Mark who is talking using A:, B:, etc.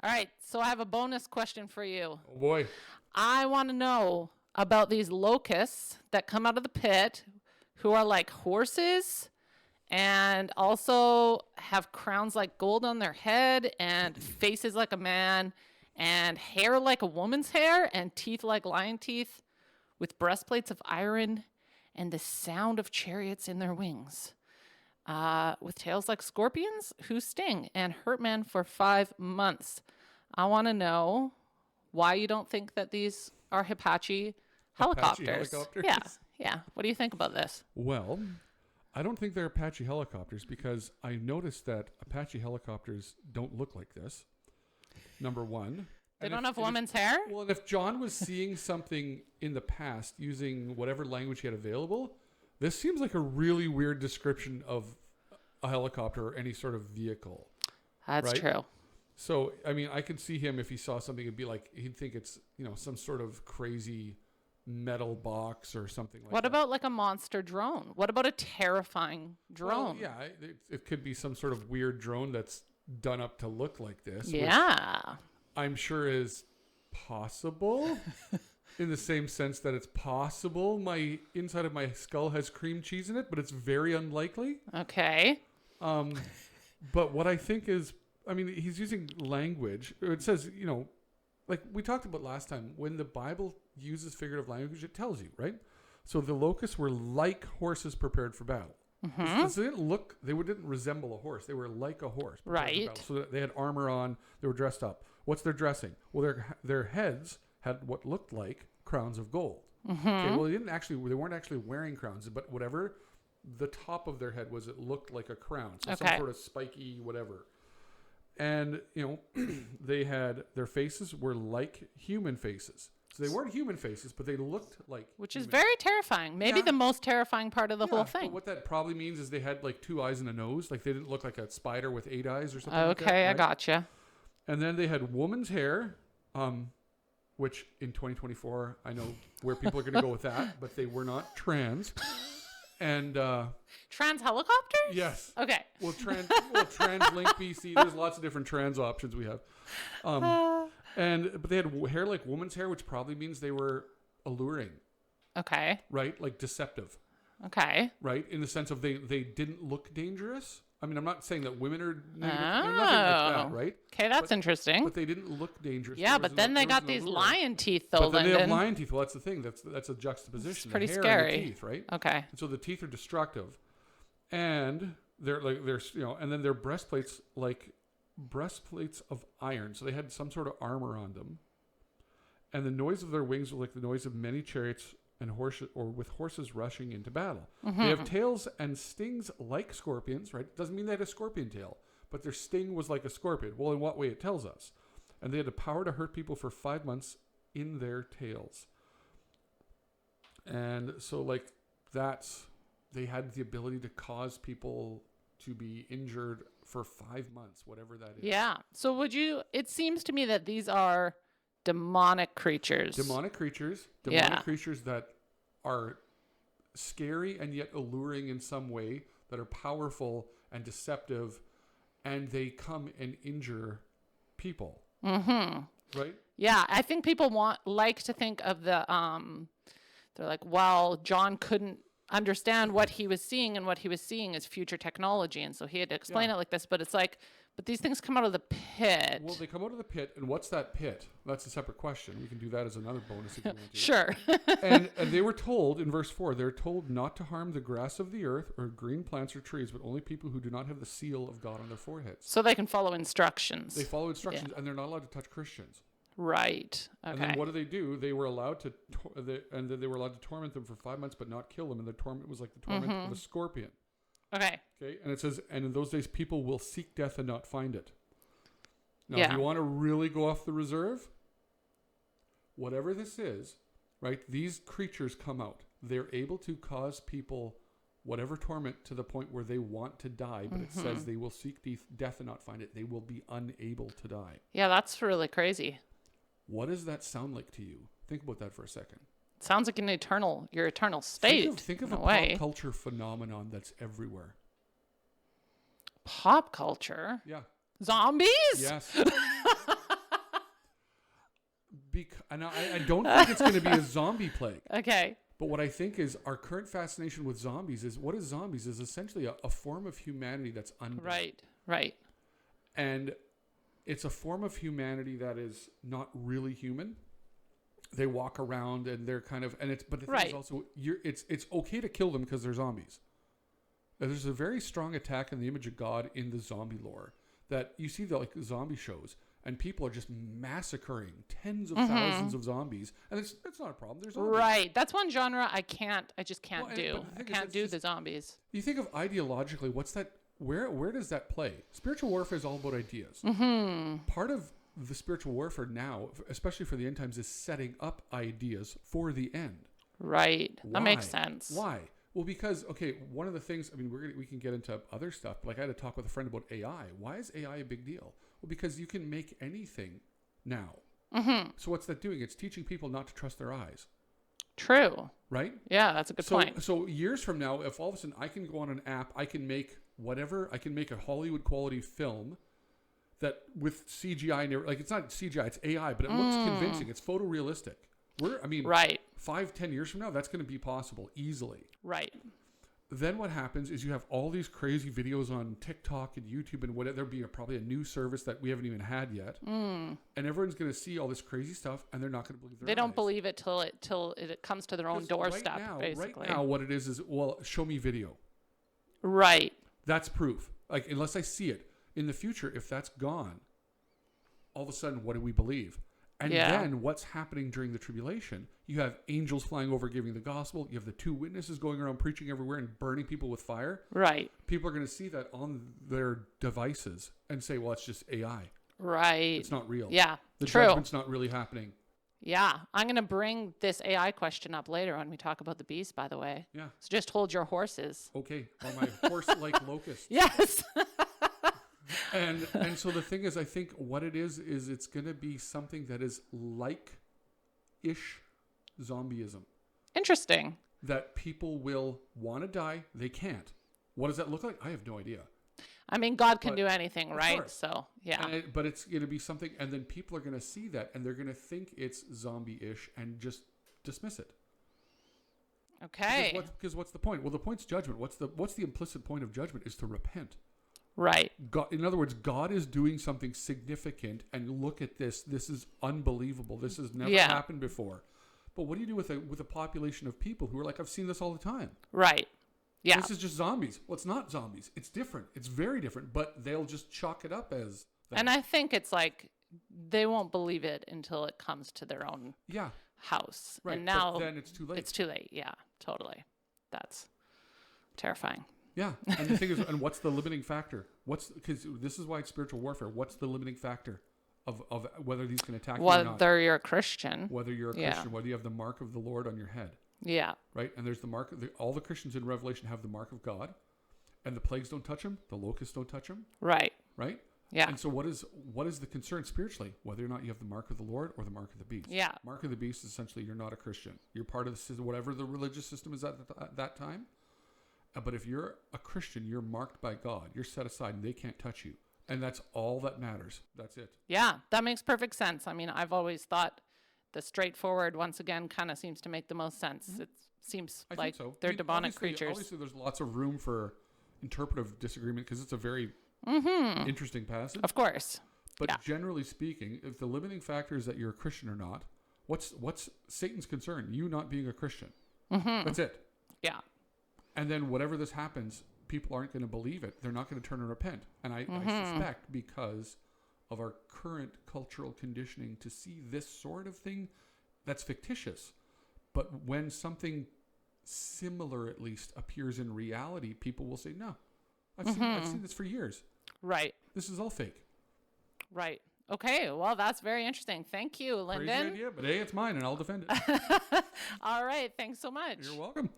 A: All right, so I have a bonus question for you.
B: Oh boy.
A: I want to know about these locusts that come out of the pit who are like horses and also have crowns like gold on their head and faces like a man and hair like a woman's hair and teeth like lion teeth with breastplates of iron and the sound of chariots in their wings. With tails like scorpions who sting and hurt men for 5 months. I want to know why you don't think that these are Apache helicopters.
B: Helicopters?
A: Yeah, yeah. What do you think about this?
B: Well, I don't think they're Apache helicopters because I noticed that Apache helicopters don't look like this. Number one.
A: They don't have woman's hair?
B: Well, and if John was seeing something in the past using whatever language he had available, this seems like a really weird description of a helicopter or any sort of vehicle.
A: That's
B: right?
A: true.
B: So, I mean, I could see him if he saw something, it'd be like, he'd think it's, some sort of crazy metal box or something like that.
A: What about like a monster drone? What about a terrifying drone?
B: Well, yeah, it could be some sort of weird drone that's done up to look like this.
A: Yeah.
B: Which I'm sure is possible in the same sense that it's possible my inside of my skull has cream cheese in it, but it's very unlikely.
A: Okay.
B: But what I think is, I mean, he's using language. It says, like we talked about last time, when the Bible uses figurative language, it tells you, right? So the locusts were like horses prepared for battle. Mm-hmm. So they didn't resemble a horse. They were like a horse.
A: Right.
B: So they had armor on. They were dressed up. What's their dressing? Well, their heads had what looked like crowns of gold. Mm-hmm. Okay, well, they weren't actually wearing crowns, but whatever the top of their head was, it looked like a crown. So some sort of spiky whatever. And, they had, their faces were like human faces. So they weren't human faces, but they looked like
A: Which is very terrifying. Maybe the most terrifying part of the whole thing.
B: But what that probably means is they had like 2 eyes and a nose. Like they didn't look like a spider with 8 eyes or something like that.
A: Okay,
B: right?
A: I gotcha.
B: And then they had woman's hair, which in 2024, I know where people are going to go with that, but they were not trans. And
A: trans helicopters?
B: Yes.
A: Okay.
B: Well, TransLink BC. There's lots of different trans options we have. But they had hair like woman's hair, which probably means they were alluring.
A: Okay.
B: Right, like deceptive.
A: Okay.
B: Right, in the sense of they didn't look dangerous. I mean, I'm not saying that women are negative,
A: Oh.
B: nothing like that, right?
A: Okay, that's interesting.
B: But they didn't look dangerous.
A: Yeah, but then they got these lion teeth, though.
B: But then they have lion teeth. Well, that's the thing. That's a juxtaposition.
A: It's pretty
B: the hair
A: scary.
B: And the teeth, right?
A: Okay.
B: And so the teeth are destructive, and they're and then their breastplates like breastplates of iron. So they had some sort of armor on them, and the noise of their wings was like the noise of many chariots and horses, or with horses rushing into battle. Mm-hmm. They have tails and stings like scorpions, right? Doesn't mean they had a scorpion tail, but their sting was like a scorpion. Well, in what way? It tells us. And they had the power to hurt people for 5 months in their tails. And so they had the ability to cause people to be injured for 5 months, whatever that is.
A: Yeah. So it seems to me that these are demonic creatures.
B: Demonic creatures that are scary and yet alluring in some way, that are powerful and deceptive, and they come and injure people. Mm-hmm. Right?
A: Yeah, I think people like to think of they're like, well, John couldn't understand what he was seeing, and what he was seeing is future technology, and so he had to explain it like this. But it's like, but these things come out of the pit.
B: Well, they come out of the pit, and what's that pit? That's a separate question. We can do that as another bonus if you want to.
A: Sure.
B: and they were told in verse 4, they're told not to harm the grass of the earth or green plants or trees, but only people who do not have the seal of God on their foreheads.
A: So they can follow instructions.
B: They follow instructions, and they're not allowed to touch Christians.
A: Right. Okay.
B: And then what do? They were allowed to, they were allowed to torment them for 5 months, but not kill them. And the torment was like the torment of a scorpion.
A: Okay.
B: Okay. And it says, and in those days, people will seek death and not find it. Now,
A: Yeah.
B: if you want to really go off the reserve, whatever this is, right? These creatures come out. They're able to cause people whatever torment to the point where they want to die, but it says they will seek death and not find it. They will be unable to die.
A: Yeah, that's really crazy.
B: What does that sound like to you? Think about that for a second.
A: Sounds like your eternal state.
B: Think of a
A: way.
B: pop culture phenomenon that's everywhere.
A: Pop culture?
B: Yeah.
A: Zombies?
B: Yes. And I don't think it's going to be a zombie plague.
A: Okay.
B: But what I think is our current fascination with zombies is what is zombies is essentially a form of humanity that's undead.
A: Right.
B: And it's a form of humanity that is not really human. They walk around and they're kind of, but the thing is also, it's okay to kill them because they're zombies. There's a very strong attack on the image of God in the zombie lore that you see the zombie shows. And people are just massacring tens of thousands of zombies, and that's not a problem. There's zombies.
A: Right. That's one genre I just can't do. I
B: But
A: can't do the zombies.
B: You think of ideologically, what's that? Where does that play? Spiritual warfare is all about ideas. Part of the spiritual warfare now, especially for the end times, is setting up ideas for the end.
A: Right.
B: Why?
A: That makes sense.
B: Why? Well, because one of the things. I mean, we can get into other stuff. Like I had to talk with a friend about AI. Why is AI a big deal? Well, because you can make anything now. So what's that doing? It's teaching people not to trust their eyes.
A: True.
B: Right?
A: Yeah, that's a good point.
B: So years from now, if all of a sudden I can go on an app, I can make whatever, I can make a Hollywood quality film that with CGI, it's not CGI, it's AI, but it looks convincing. It's photorealistic.
A: Right.
B: 5-10 years from now, that's going to be possible easily.
A: Right.
B: Then what happens is you have all these crazy videos on TikTok and YouTube and whatever. There'll be probably a new service that we haven't even had yet. And everyone's going to see all this crazy stuff and they're not going to believe their eyes.
A: They don't believe it till it comes to their own doorstep, basically.
B: Right now, what it is, well, show me video.
A: Right.
B: That's proof. Like, unless I see it. In the future, if that's gone, all of a sudden, what do we believe? And then what's happening during the tribulation? You have angels flying over giving the gospel. You have the 2 witnesses going around preaching everywhere and burning people with fire.
A: Right.
B: People are going to see that on their devices and say, well, it's just AI.
A: Right.
B: It's not real.
A: Yeah.
B: The
A: True.
B: judgment's not really happening.
A: Yeah. I'm going to bring this AI question up later when we talk about the beast, by the way.
B: Yeah.
A: So just hold your horses.
B: Okay. Or my horse-like locusts.
A: Yes.
B: And so the thing is, I think what it is it's going to be something that is like-ish zombieism.
A: Interesting.
B: That people will want to die. They can't. What does that look like? I have no idea.
A: I mean, God can do anything, right?
B: Course.
A: So, yeah.
B: But it's going to be something, and then people are going to see that, and they're going to think it's zombie-ish and just dismiss it.
A: Okay.
B: Because what's the point? Well, the point's judgment. What's the implicit point of judgment is to repent.
A: Right.
B: God, in other words, God is doing something significant, and look at this. This is unbelievable. This has never happened before. But what do you do with a population of people who are like, I've seen this all the time?
A: Right. Yeah.
B: This is just zombies. Well, it's not zombies. It's different. It's very different. But they'll just chalk it up as that.
A: And I think it's like they won't believe it until it comes to their own house.
B: Right.
A: And now
B: but then it's too late.
A: It's too late. Yeah, totally. That's terrifying.
B: Yeah. And the thing is, and what's the limiting factor? Because this is why it's spiritual warfare. What's the limiting factor of whether these can attack you or not?
A: Whether you're a Christian.
B: Whether you're a Christian, whether you have the mark of the Lord on your head.
A: Yeah.
B: Right? And there's the mark. All the Christians in Revelation have the mark of God. And the plagues don't touch them. The locusts don't touch them.
A: Right.
B: Right?
A: Yeah.
B: And so what is the concern spiritually? Whether or not you have the mark of the Lord or the mark of the beast.
A: Yeah.
B: Mark of the beast is essentially you're not a Christian. You're part of the system, whatever the religious system is at that time. But if you're a Christian, you're marked by God. You're set aside and they can't touch you. And that's all that matters. That's it.
A: Yeah, that makes perfect sense. I mean, I've always thought the straightforward, once again, kind of seems to make the most sense. Mm-hmm. It seems like they're demonic creatures.
B: Obviously, there's lots of room for interpretive disagreement because it's a very interesting passage.
A: Of course.
B: But generally speaking, if the limiting factor is that you're a Christian or not, what's Satan's concern? You not being a Christian. Mm-hmm. That's it.
A: Yeah.
B: And then whatever this happens, people aren't going to believe it. They're not going to turn and repent. And I suspect because of our current cultural conditioning to see this sort of thing that's fictitious. But when something similar, at least, appears in reality, people will say, no, I've seen this for years.
A: Right.
B: This is all fake.
A: Right. Okay. Well, that's very interesting. Thank you, Lyndon.
B: Crazy idea, but hey, it's mine and I'll defend it.
A: All right. Thanks so much.
B: You're welcome.